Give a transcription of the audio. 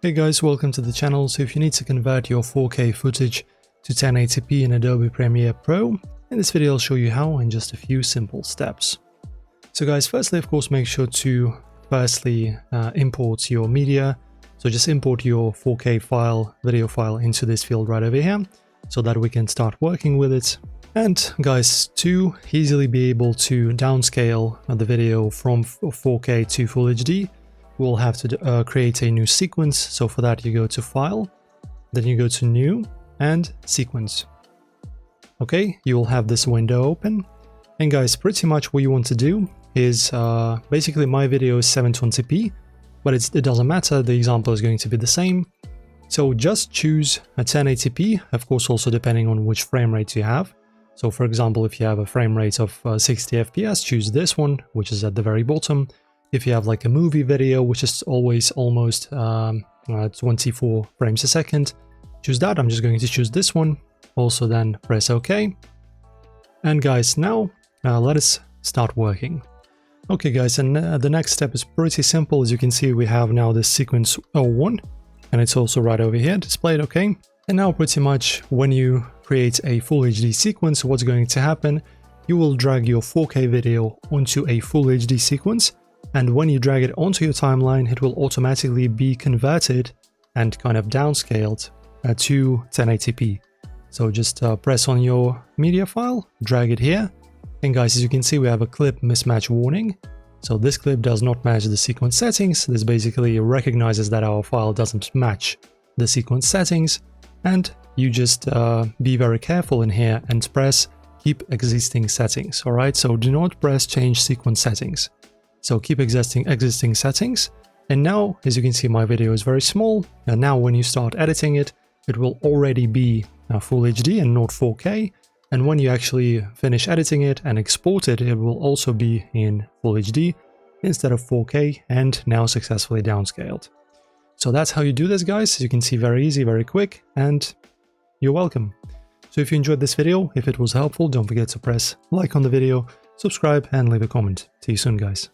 Hey guys, welcome to the channel. So if you need to convert your 4K footage to 1080p in Adobe Premiere Pro, in this video I'll show you how in just a few simple steps. So guys, firstly, of course, make sure to import your media. So just import your 4K file, video file into this field right over here so that we can start working with it. And guys, to easily be able to downscale the video from 4K to Full HD, we'll have to create a new sequence. So for that, you go to File, then you go to New and Sequence. Okay, you will have this window open. And guys, pretty much what you want to do is basically my video is 720p, but it doesn't matter. The example is going to be the same. So just choose a 1080p, of course, also depending on which frame rate you have. So for example, if you have a frame rate of 60 FPS, choose this one, which is at the very bottom. If you have like a movie video, which is always almost 24 frames a second, choose that. I'm just going to choose this one. Also then press OK. And guys, now let us start working. Okay guys, and the next step is pretty simple. As you can see, we have now this sequence 01, and it's also right over here displayed, okay? And now pretty much when you create a full HD sequence, what's going to happen, you will drag your 4K video onto a full HD sequence. And when you drag it onto your timeline, it will automatically be converted and kind of downscaled to 1080p. So just press on your media file, drag it here. And guys, as you can see, we have a clip mismatch warning. So this clip does not match the sequence settings. This basically recognizes that our file doesn't match the sequence settings. And you just be very careful in here and press keep existing settings. All right, so do not press change sequence settings. So keep existing settings. And now, as you can see, my video is very small. And now when you start editing it, it will already be full HD and not 4K. And when you actually finish editing it and export it, it will also be in full HD instead of 4K and now successfully downscaled. So that's how you do this, guys. As you can see, very easy, very quick, and you're welcome. So if you enjoyed this video, if it was helpful, don't forget to press like on the video, subscribe and leave a comment. See you soon, guys.